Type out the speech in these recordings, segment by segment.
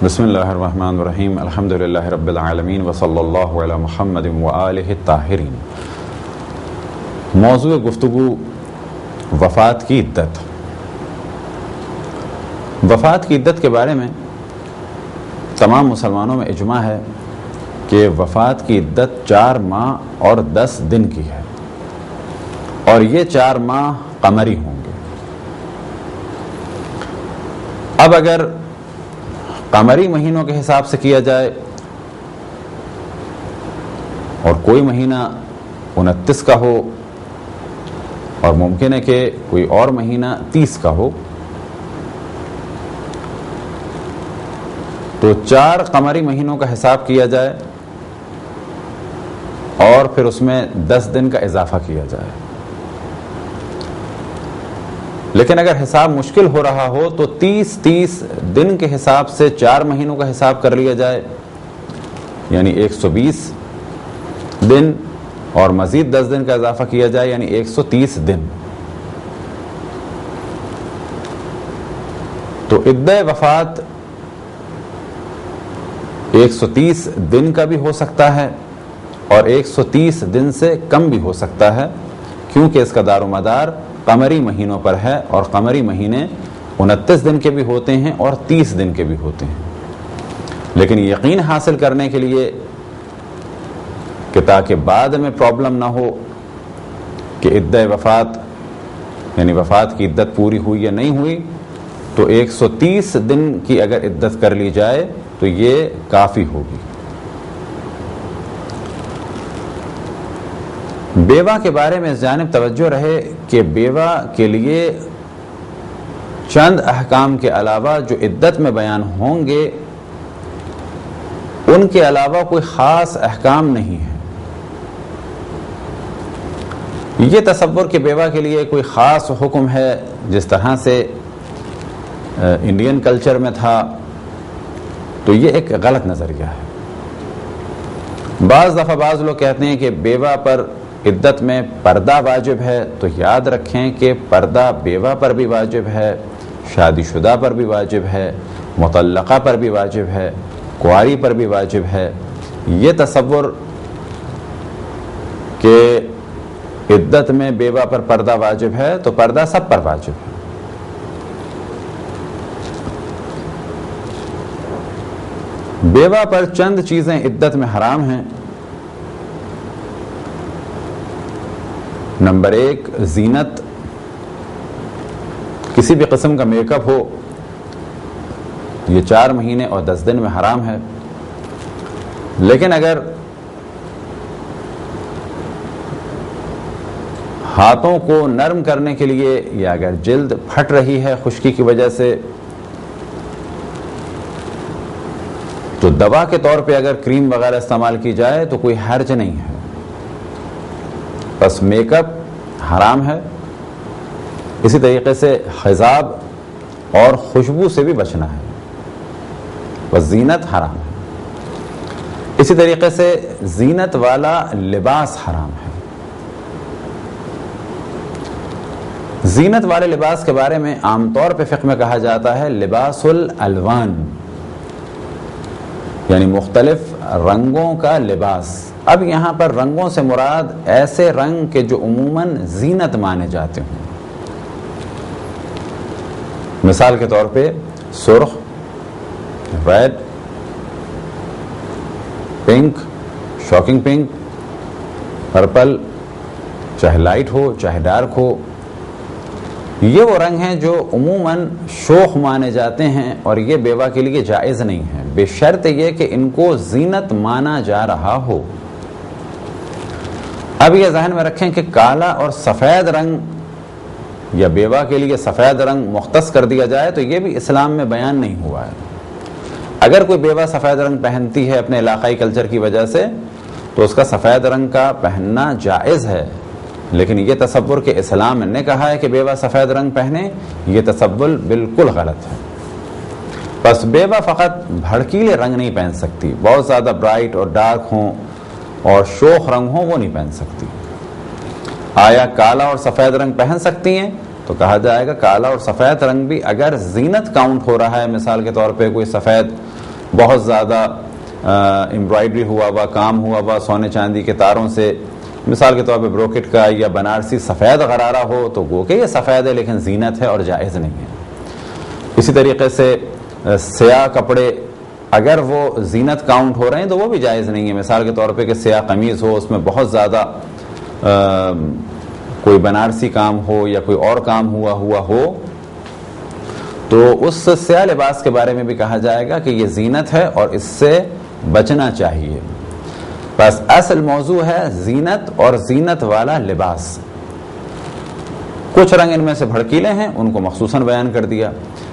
بسم اللہ الرحمن الرحیم الحمدللہ رب العالمین وصلی اللہ علی محمد وآلہ الطاہرین۔ موضوع گفتگو وفات کی عدت۔ وفات کی عدت کے بارے میں تمام مسلمانوں میں اجماع ہے کہ وفات کی عدت 4 ماہ اور 10 دن کی ہے، اور یہ 4 ماہ قمری ہوں گے۔ اب اگر قمری مہینوں کے حساب سے کیا جائے اور کوئی مہینہ 29 کا ہو اور ممکن ہے کہ کوئی اور مہینہ 30 کا ہو، تو 4 قمری مہینوں کا حساب کیا جائے اور پھر اس میں 10 دن کا اضافہ کیا جائے۔ لیکن اگر حساب مشکل ہو رہا ہو تو 30 دن کے حساب سے 4 مہینوں کا حساب کر لیا جائے، یعنی 120 دن، اور مزید 10 دن کا اضافہ کیا جائے یعنی 130 دن۔ تو عدہ وفات 130 دن کا بھی ہو سکتا ہے اور 130 دن سے کم بھی ہو سکتا ہے، کیونکہ اس کا دار و مدار قمری مہینوں پر ہے، اور قمری مہینے 29 دن کے بھی ہوتے ہیں اور 30 دن کے بھی ہوتے ہیں۔ لیکن یقین حاصل کرنے کے لیے کہ تاکہ بعد میں پرابلم نہ ہو کہ عدہ وفات یعنی وفات کی عدت پوری ہوئی یا نہیں ہوئی، تو 130 دن کی اگر عدت کر لی جائے تو یہ کافی ہوگی۔ بیوہ کے بارے میں اس جانب توجہ رہے کہ بیوہ کے لیے چند احکام کے علاوہ جو عدت میں بیان ہوں گے ان کے علاوہ کوئی خاص احکام نہیں ہے۔ یہ تصور کہ بیوہ کے لیے کوئی خاص حکم ہے جس طرح سے انڈین کلچر میں تھا، تو یہ ایک غلط نظریہ ہے۔ بعض دفعہ بعض لوگ کہتے ہیں کہ بیوہ پر عدت میں پردہ واجب ہے، تو یاد رکھیں کہ پردہ بیوہ پر بھی واجب ہے، شادی شدہ پر بھی واجب ہے، مطلقہ پر بھی واجب ہے، کنواری پر بھی واجب ہے۔ یہ تصور کہ عدت میں بیوہ پر پردہ واجب ہے تو پردہ سب پر واجب ہے۔ بیوہ پر چند چیزیں عدت میں حرام ہیں۔ نمبر 1، زینت، کسی بھی قسم کا میک اپ ہو، یہ 4 مہینے اور 10 دن میں حرام ہے۔ لیکن اگر ہاتھوں کو نرم کرنے کے لیے یا اگر جلد پھٹ رہی ہے خشکی کی وجہ سے، تو دوا کے طور پہ اگر کریم وغیرہ استعمال کی جائے تو کوئی حرج نہیں ہے۔ بس میک اپ حرام ہے۔ اسی طریقے سے خضاب اور خوشبو سے بھی بچنا ہے۔ بس زینت حرام ہے۔ اسی طریقے سے زینت والا لباس حرام ہے۔ زینت والے لباس کے بارے میں عام طور پہ فقہ میں کہا جاتا ہے لباس الالوان، یعنی مختلف رنگوں کا لباس۔ اب یہاں پر رنگوں سے مراد ایسے رنگ کے جو عموماً زینت مانے جاتے ہوں۔ مثال کے طور پہ سرخ، red, pink, shocking pink, purple, چاہے لائٹ ہو چاہے ڈارک ہو، یہ وہ رنگ ہیں جو عموماً شوخ مانے جاتے ہیں اور یہ بیوہ کے لیے جائز نہیں ہے، بشرط یہ کہ ان کو زینت مانا جا رہا ہو۔ اب یہ ذہن میں رکھیں کہ کالا اور سفید رنگ یا بیوہ کے لیے سفید رنگ مختص کر دیا جائے تو یہ بھی اسلام میں بیان نہیں ہوا ہے۔ اگر کوئی بیوہ سفید رنگ پہنتی ہے اپنے علاقائی کلچر کی وجہ سے تو اس کا سفید رنگ کا پہننا جائز ہے، لیکن یہ تصور کہ اسلام نے کہا ہے کہ بیوہ سفید رنگ پہنے، یہ تصور بالکل غلط ہے۔ بس بیوہ فقط بھڑکیلے رنگ نہیں پہن سکتی، بہت زیادہ برائٹ اور ڈارک ہوں اور شوخ رنگ ہوں وہ نہیں پہن سکتی۔ آیا کالا اور سفید رنگ پہن سکتی ہیں؟ تو کہا جائے گا کالا اور سفید رنگ بھی اگر زینت کاؤنٹ ہو رہا ہے، مثال کے طور پہ کوئی سفید بہت زیادہ امبرائڈری ہوا ہوا کام ہوا ہوا سونے چاندی کے تاروں سے، مثال کے طور پہ بروکٹ کا یا بنارسی سفید غرارہ ہو تو گو کہ یہ سفید ہے لیکن زینت ہے اور جائز نہیں ہے۔ اسی طریقے سے سیاہ کپڑے اگر وہ زینت کاؤنٹ ہو رہے ہیں تو وہ بھی جائز نہیں ہے، مثال کے طور پہ کہ سیاہ قمیض ہو، اس میں بہت زیادہ کوئی بنارسی کام ہو یا کوئی اور کام ہوا ہو تو اس سیاہ لباس کے بارے میں بھی کہا جائے گا کہ یہ زینت ہے اور اس سے بچنا چاہیے۔ بس اصل موضوع ہے زینت اور زینت والا لباس۔ کچھ رنگ ان میں سے بھڑکیلے ہیں، ان کو مخصوصاً بیان کر دیا،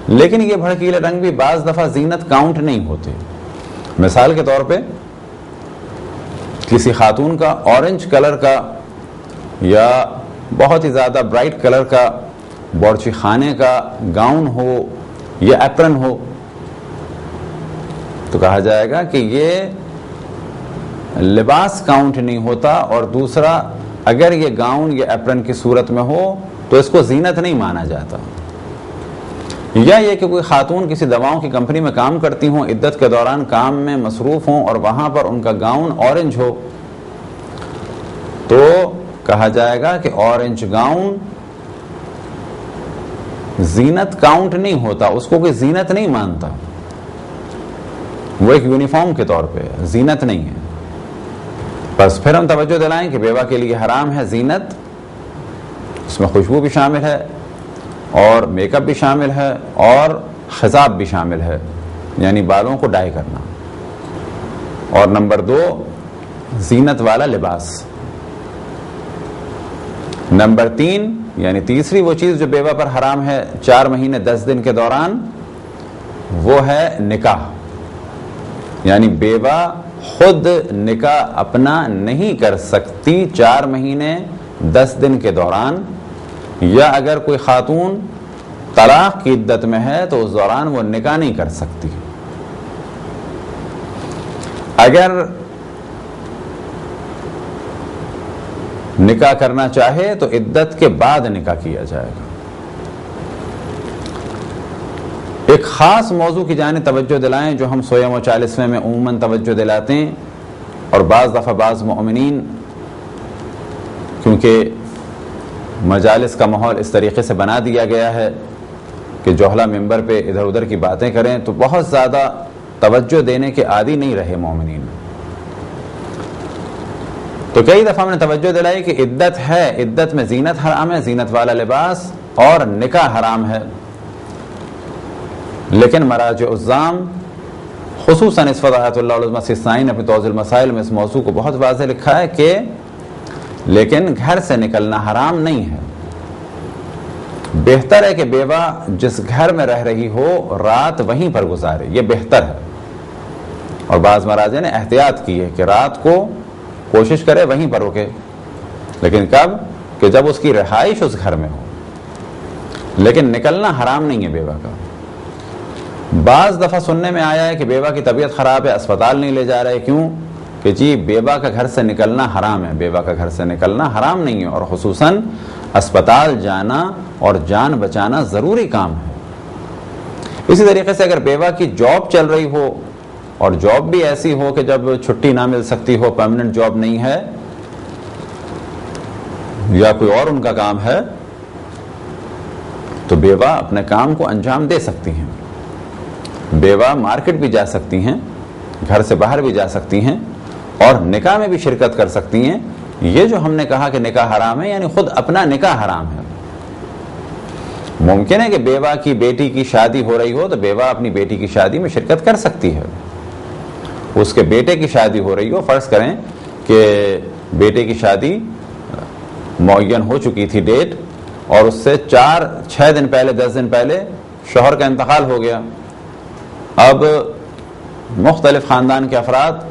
لیکن یہ بھڑکیلے رنگ بھی بعض دفعہ زینت کاؤنٹ نہیں ہوتے۔ مثال کے طور پہ کسی خاتون کا اورنج کلر کا یا بہت ہی زیادہ برائٹ کلر کا بورچی خانے کا گاؤن ہو یا ایپرن ہو تو کہا جائے گا کہ یہ لباس کاؤنٹ نہیں ہوتا، اور دوسرا اگر یہ گاؤن یا ایپرن کی صورت میں ہو تو اس کو زینت نہیں مانا جاتا۔ یا یہ کہ کوئی خاتون کسی دواؤں کی کمپنی میں کام کرتی ہوں، عدت کے دوران کام میں مصروف ہوں اور وہاں پر ان کا گاؤن اورنج ہو تو کہا جائے گا کہ اورنج گاؤن زینت کاؤنٹ نہیں ہوتا، اس کو کوئی زینت نہیں مانتا، وہ ایک یونیفارم کے طور پہ زینت نہیں ہے۔ بس پھر ہم توجہ دلائیں کہ بیوہ کے لیے حرام ہے زینت، اس میں خوشبو بھی شامل ہے اور میک اپ بھی شامل ہے اور خضاب بھی شامل ہے، یعنی بالوں کو ڈائی کرنا۔ اور نمبر 2 زینت والا لباس۔ نمبر 3 یعنی تیسری وہ چیز جو بیوہ پر حرام ہے 4 مہینے 10 دن کے دوران، وہ ہے نکاح، یعنی بیوہ خود نکاح اپنا نہیں کر سکتی 4 مہینے 10 دن کے دوران، یا اگر کوئی خاتون طلاق کی عدت میں ہے تو اس دوران وہ نکاح نہیں کر سکتی۔ اگر نکاح کرنا چاہے تو عدت کے بعد نکاح کیا جائے گا۔ ایک خاص موضوع کی جانب توجہ دلائیں جو ہم سویم و چالیسویں میں عموماً توجہ دلاتے ہیں، اور بعض دفعہ بعض مؤمنین کیونکہ مجالس کا ماحول اس طریقے سے بنا دیا گیا ہے کہ جوہلا ممبر پہ ادھر ادھر کی باتیں کریں تو بہت زیادہ توجہ دینے کے عادی نہیں رہے مومنین، تو کئی دفعہ ہم نے توجہ دلائی کہ عدت ہے، عدت میں زینت حرام ہے، زینت والا لباس اور نکاح حرام ہے، لیکن مراجع الزام خصوصاً اس وقت آیت اللہ العظمہ سیستانی نے اپنی توضیح المسائل میں اس موضوع کو بہت واضح لکھا ہے کہ لیکن گھر سے نکلنا حرام نہیں ہے۔ بہتر ہے کہ بیوہ جس گھر میں رہ رہی ہو رات وہیں پر گزارے، یہ بہتر ہے، اور بعض مراجع نے احتیاط کی ہے کہ رات کو کوشش کرے وہیں پر رکے، لیکن کب کہ جب اس کی رہائش اس گھر میں ہو، لیکن نکلنا حرام نہیں ہے بیوہ کا۔ بعض دفعہ سننے میں آیا ہے کہ بیوہ کی طبیعت خراب ہے، اسپتال نہیں لے جا رہے، کیوں کہ جی بیوہ کا گھر سے نکلنا حرام ہے۔ بیوہ کا گھر سے نکلنا حرام نہیں ہے، اور خصوصاً اسپتال جانا اور جان بچانا ضروری کام ہے۔ اسی طریقے سے اگر بیوہ کی جاب چل رہی ہو، اور جاب بھی ایسی ہو کہ جب چھٹی نہ مل سکتی ہو، پرماننٹ جاب نہیں ہے یا کوئی اور ان کا کام ہے، تو بیوہ اپنے کام کو انجام دے سکتی ہیں۔ بیوہ مارکیٹ بھی جا سکتی ہیں، گھر سے باہر بھی جا سکتی ہیں، اور نکاح میں بھی شرکت کر سکتی ہیں۔ یہ جو ہم نے کہا کہ نکاح حرام ہے، یعنی خود اپنا نکاح حرام ہے۔ ممکن ہے کہ بیوہ کی بیٹی کی شادی ہو رہی ہو تو بیوہ اپنی بیٹی کی شادی میں شرکت کر سکتی ہے۔ اس کے بیٹے کی شادی ہو رہی ہو، فرض کریں کہ بیٹے کی شادی معین ہو چکی تھی ڈیٹ، اور اس سے 4-6 دن پہلے 10 دن پہلے شوہر کا انتقال ہو گیا۔ اب مختلف خاندان کے افراد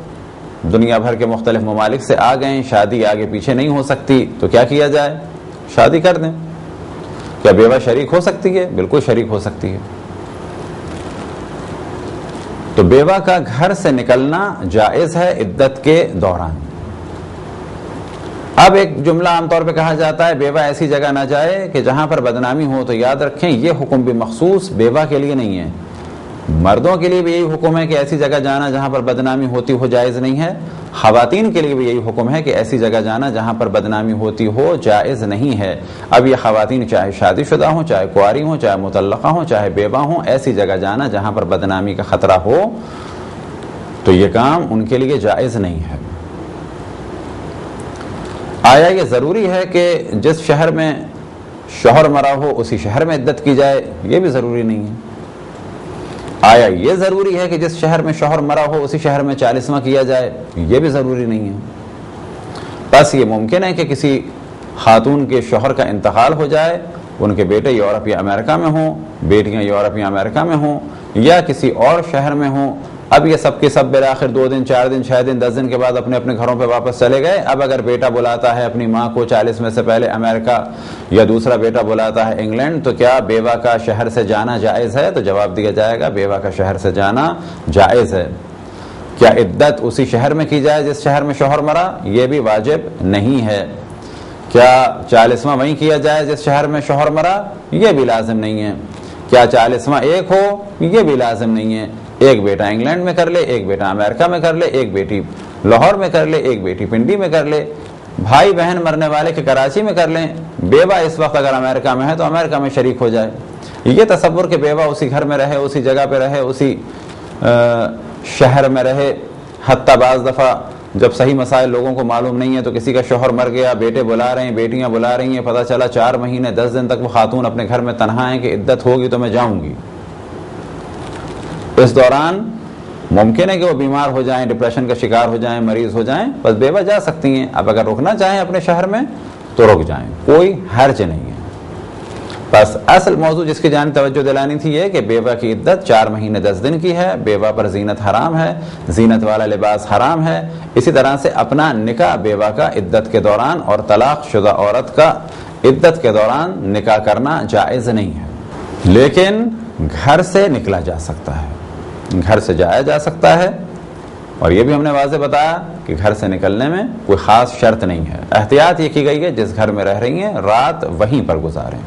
دنیا بھر کے مختلف ممالک سے آ گئے، شادی آگے پیچھے نہیں ہو سکتی، تو کیا کیا جائے؟ شادی کر دیں۔ کیا بیوہ شریک ہو سکتی ہے؟ بالکل شریک ہو سکتی ہے۔ تو بیوہ کا گھر سے نکلنا جائز ہے عدت کے دوران۔ اب ایک جملہ عام طور پہ کہا جاتا ہے بیوہ ایسی جگہ نہ جائے کہ جہاں پر بدنامی ہو، تو یاد رکھیں یہ حکم بھی مخصوص بیوہ کے لیے نہیں ہے، مردوں کے لیے بھی یہی حکم ہے کہ ایسی جگہ جانا جہاں پر بدنامی ہوتی ہو جائز نہیں ہے، خواتین کے لیے بھی یہی حکم ہے کہ ایسی جگہ جانا جہاں پر بدنامی ہوتی ہو جائز نہیں ہے۔ اب یہ خواتین چاہے شادی شدہ ہوں، چاہے کنواری ہوں، چاہے مطلقہ ہوں، چاہے بیوہ ہوں، ایسی جگہ جانا جہاں پر بدنامی کا خطرہ ہو تو یہ کام ان کے لیے جائز نہیں ہے۔ آیا یہ ضروری ہے کہ جس شہر میں شوہر مرا ہو اسی شہر میں عدت کی جائے؟ یہ بھی ضروری نہیں ہے۔ آیا یہ ضروری ہے کہ جس شہر میں شوہر مرا ہو اسی شہر میں 40واں کیا جائے؟ یہ بھی ضروری نہیں ہے۔ بس یہ ممکن ہے کہ کسی خاتون کے شوہر کا انتقال ہو جائے، ان کے بیٹے یورپ یا امریکہ میں ہوں، بیٹیاں یورپ یا امریکہ میں ہوں، یا کسی اور شہر میں ہوں۔ اب یہ سب کے سب بالآخر 2 دن 4 دن 6 دن 10 دن کے بعد اپنے اپنے گھروں پہ واپس چلے گئے۔ اب اگر بیٹا بلاتا ہے اپنی ماں کو 40 میں سے پہلے امریکہ، یا دوسرا بیٹا بلاتا ہے انگلینڈ، تو کیا بیوہ کا شہر سے جانا جائز ہے؟ تو جواب دیا جائے گا بیوہ کا شہر سے جانا جائز ہے۔ کیا عدت اسی شہر میں کی جائے جس شہر میں شوہر مرا؟ یہ بھی واجب نہیں ہے۔ کیا 40واں وہیں کیا جائے جس شہر میں شوہر مرا؟ یہ بھی لازم نہیں ہے۔ کیا 40واں ایک ہو؟ یہ بھی لازم نہیں ہے۔ ایک بیٹا انگلینڈ میں کر لے، ایک بیٹا امریکہ میں کر لے، ایک بیٹی لاہور میں کر لے، ایک بیٹی پنڈی میں کر لے، بھائی بہن مرنے والے کے کراچی میں کر لیں، بیوہ اس وقت اگر امریکہ میں ہے تو امریکہ میں شریک ہو جائے۔ یہ تصور کہ بیوہ اسی گھر میں رہے، اسی جگہ پہ رہے، اسی شہر میں رہے، حتیٰ بعض دفعہ جب صحیح مسائل لوگوں کو معلوم نہیں ہے تو کسی کا شوہر مر گیا، بیٹے بلا رہے ہیں، بیٹیاں بلا رہی ہیں، پتہ چلا 4 مہینے 10 دن تک وہ خاتون اپنے گھر میں تنہا ہے کہ عدت ہوگی تو میں جاؤں گی۔ اس دوران ممکن ہے کہ وہ بیمار ہو جائیں، ڈپریشن کا شکار ہو جائیں، مریض ہو جائیں، بس بیوہ جا سکتی ہیں۔ اب اگر رکنا چاہیں اپنے شہر میں تو رک جائیں، کوئی حرج نہیں ہے۔ بس اصل موضوع جس کی جانب توجہ دلانی تھی یہ کہ بیوہ کی عدت 4 مہینے 10 دن کی ہے، بیوہ پر زینت حرام ہے، زینت والا لباس حرام ہے۔ اسی طرح سے اپنا نکاح بیوہ کا عدت کے دوران اور طلاق شدہ عورت کا عدت کے دوران نکاح کرنا جائز نہیں ہے، لیکن گھر سے نکلا جا سکتا ہے، گھر سے جایا جا سکتا ہے۔ اور یہ بھی ہم نے واضح بتایا کہ گھر سے نکلنے میں کوئی خاص شرط نہیں ہے۔ احتیاط یہ کی گئی ہے جس گھر میں رہ رہی ہیں رات وہیں پر گزاریں،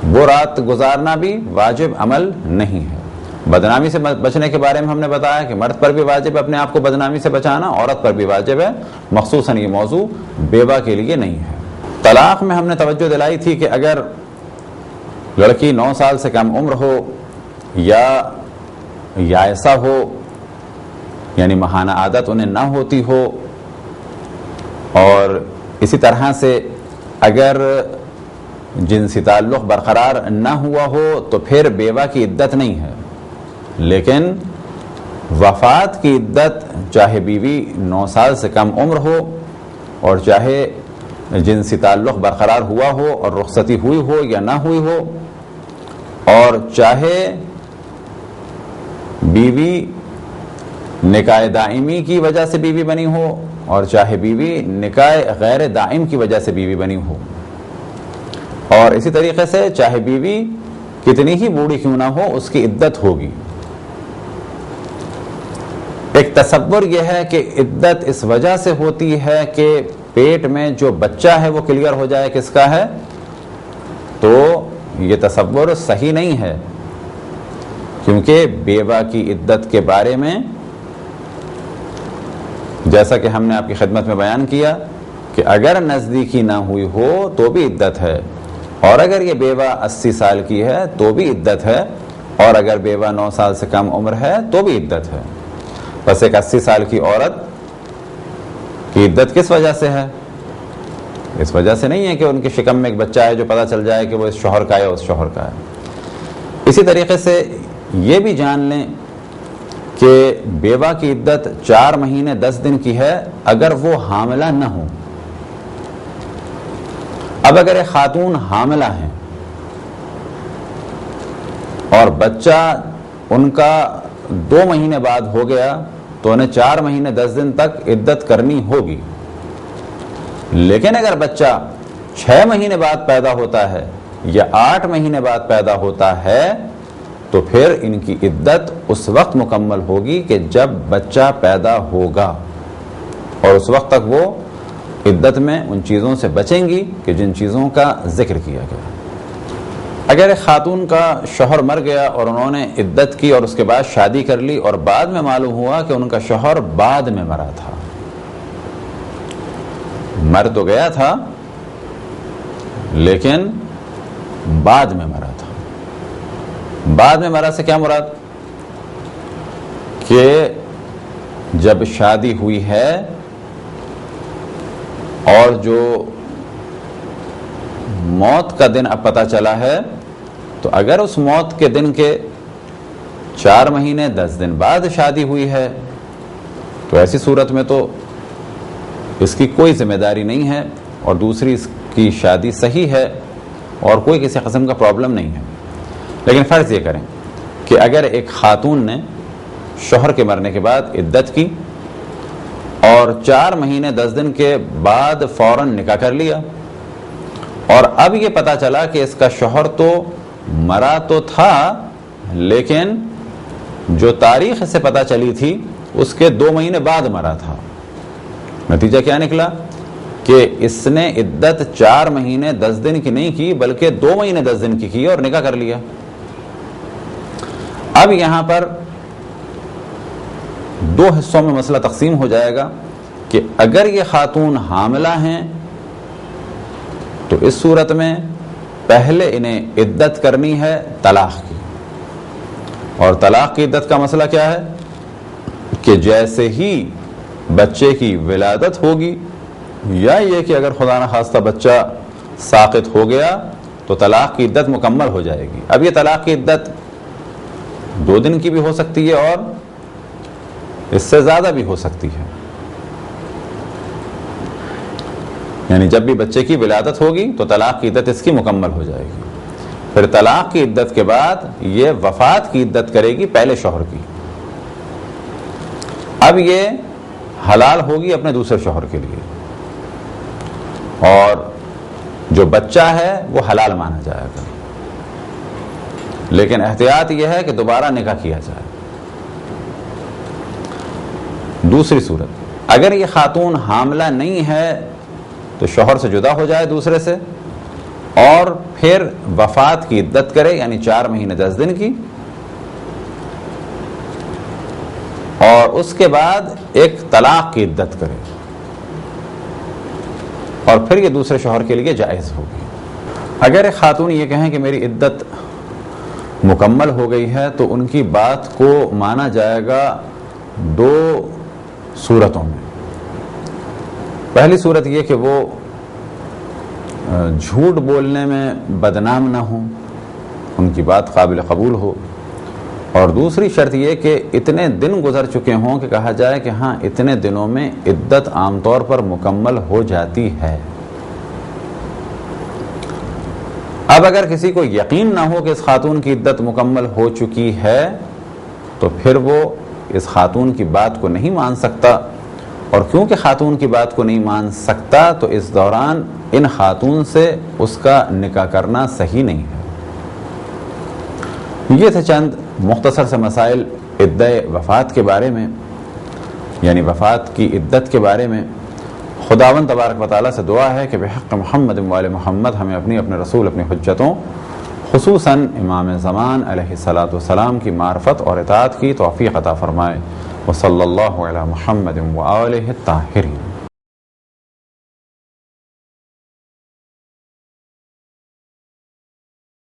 وہ رات گزارنا بھی واجب عمل نہیں ہے۔ بدنامی سے بچنے کے بارے میں ہم نے بتایا کہ مرد پر بھی واجب ہے اپنے آپ کو بدنامی سے بچانا، عورت پر بھی واجب ہے، مخصوصاً یہ موضوع بیوہ کے لیے نہیں ہے۔ طلاق میں ہم نے توجہ دلائی تھی کہ اگر لڑکی 9 سال سے کم عمر ہو یا ایسا ہو، یعنی ماہانہ عادت انہیں نہ ہوتی ہو، اور اسی طرح سے اگر جنسی تعلق برقرار نہ ہوا ہو تو پھر بیوہ کی عدت نہیں ہے، لیکن وفات کی عدت چاہے بیوی 9 سال سے کم عمر ہو اور چاہے جنسی تعلق برقرار ہوا ہو اور رخصتی ہوئی ہو یا نہ ہوئی ہو، اور چاہے بیوی نکاح دائمی کی وجہ سے بیوی بنی ہو اور چاہے بیوی نکاح غیر دائم کی وجہ سے بیوی بنی ہو، اور اسی طریقے سے چاہے بیوی کتنی ہی بوڑھی کیوں نہ ہو اس کی عدت ہوگی۔ ایک تصور یہ ہے کہ عدت اس وجہ سے ہوتی ہے کہ پیٹ میں جو بچہ ہے وہ کلیئر ہو جائے کس کا ہے، تو یہ تصور صحیح نہیں ہے، کیونکہ بیوہ کی عدت کے بارے میں جیسا کہ ہم نے آپ کی خدمت میں بیان کیا کہ اگر نزدیکی نہ ہوئی ہو تو بھی عدت ہے، اور اگر یہ بیوہ 80 سال کی ہے تو بھی عدت ہے، اور اگر بیوہ 9 سال سے کم عمر ہے تو بھی عدت ہے۔ بس ایک 80 سال کی عورت کی عدت کس وجہ سے ہے؟ اس وجہ سے نہیں ہے کہ ان کے شکم میں ایک بچہ ہے جو پتہ چل جائے کہ وہ اس شوہر کا ہے یا اس شوہر کا ہے۔ اسی طریقے سے یہ بھی جان لیں کہ بیوہ کی عدت 4 مہینے 10 دن کی ہے اگر وہ حاملہ نہ ہو۔ اب اگر ایک خاتون حاملہ ہیں اور بچہ ان کا 2 مہینے بعد ہو گیا تو انہیں 4 مہینے 10 دن تک عدت کرنی ہوگی، لیکن اگر بچہ 6 مہینے بعد پیدا ہوتا ہے یا 8 مہینے بعد پیدا ہوتا ہے تو پھر ان کی عدت اس وقت مکمل ہوگی کہ جب بچہ پیدا ہوگا، اور اس وقت تک وہ عدت میں ان چیزوں سے بچیں گی کہ جن چیزوں کا ذکر کیا گیا۔ اگر ایک خاتون کا شوہر مر گیا اور انہوں نے عدت کی اور اس کے بعد شادی کر لی اور بعد میں معلوم ہوا کہ ان کا شوہر بعد میں مرا تھا، مر تو گیا تھا لیکن بعد میں مرا تھا. بعد میں مرا سے کیا مراد؟ کہ جب شادی ہوئی ہے اور جو موت کا دن اب پتہ چلا ہے، تو اگر اس موت کے دن کے 4 مہینے 10 دن بعد شادی ہوئی ہے تو ایسی صورت میں تو اس کی کوئی ذمہ داری نہیں ہے، اور دوسری اس کی شادی صحیح ہے اور کوئی کسی قسم کا پرابلم نہیں ہے. لیکن فرض یہ کریں کہ اگر ایک خاتون نے شوہر کے مرنے کے بعد عدت کی اور 4 مہینے 10 دن کے بعد فوراً نکاح کر لیا، اور اب یہ پتا چلا کہ اس کا شوہر تو مرا تو تھا لیکن جو تاریخ سے پتا چلی تھی اس کے 2 مہینے بعد مرا تھا. نتیجہ کیا نکلا کہ اس نے عدت 4 مہینے 10 دن کی نہیں کی بلکہ 2 مہینے 10 دن کی اور نکاح کر لیا. اب یہاں پر 2 حصوں میں مسئلہ تقسیم ہو جائے گا کہ اگر یہ خاتون حاملہ ہیں تو اس صورت میں پہلے انہیں عدت کرنی ہے طلاق کی. اور طلاق کی عدت کا مسئلہ کیا ہے کہ جیسے ہی بچے کی ولادت ہوگی یا یہ کہ اگر خدا نخواستہ بچہ ساقط ہو گیا تو طلاق کی عدت مکمل ہو جائے گی. اب یہ طلاق کی عدت 2 دن کی بھی ہو سکتی ہے اور اس سے زیادہ بھی ہو سکتی ہے، یعنی جب بھی بچے کی ولادت ہوگی تو طلاق کی عدت اس کی مکمل ہو جائے گی. پھر طلاق کی عدت کے بعد یہ وفات کی عدت کرے گی پہلے شوہر کی. اب یہ حلال ہوگی اپنے دوسرے شوہر کے لیے اور جو بچہ ہے وہ حلال مانا جائے گا، لیکن احتیاط یہ ہے کہ دوبارہ نکاح کیا جائے. دوسری صورت، اگر یہ خاتون حاملہ نہیں ہے تو شوہر سے جدا ہو جائے دوسرے سے اور پھر وفات کی عدت کرے، یعنی 4 مہینے 10 دن کی، اور اس کے بعد ایک طلاق کی عدت کرے اور پھر یہ دوسرے شوہر کے لیے جائز ہوگی. اگر ایک خاتون یہ کہیں کہ میری عدت مکمل ہو گئی ہے تو ان کی بات کو مانا جائے گا 2 صورتوں میں. پہلی صورت یہ کہ وہ جھوٹ بولنے میں بدنام نہ ہوں، ان کی بات قابل قبول ہو، اور دوسری شرط یہ کہ اتنے دن گزر چکے ہوں کہ کہا جائے کہ ہاں اتنے دنوں میں عدت عام طور پر مکمل ہو جاتی ہے. اب اگر کسی کو یقین نہ ہو کہ اس خاتون کی عدت مکمل ہو چکی ہے تو پھر وہ اس خاتون کی بات کو نہیں مان سکتا، اور کیونکہ خاتون کی بات کو نہیں مان سکتا تو اس دوران ان خاتون سے اس کا نکاح کرنا صحیح نہیں ہے. یہ تھے چند مختصر سے مسائل عدت وفات کے بارے میں، یعنی وفات کی عدت کے بارے میں. خداوند تبارک و تعالیٰ سے دعا ہے کہ بحق محمد و آل محمد ہمیں اپنے رسول اپنی حجتوں خصوصاً امام زمان علیہ الصلاۃ والسلام کی معرفت اور اطاعت کی توفیق عطا فرمائے. وصلی اللہ علی محمد و آلہ الطاہرین.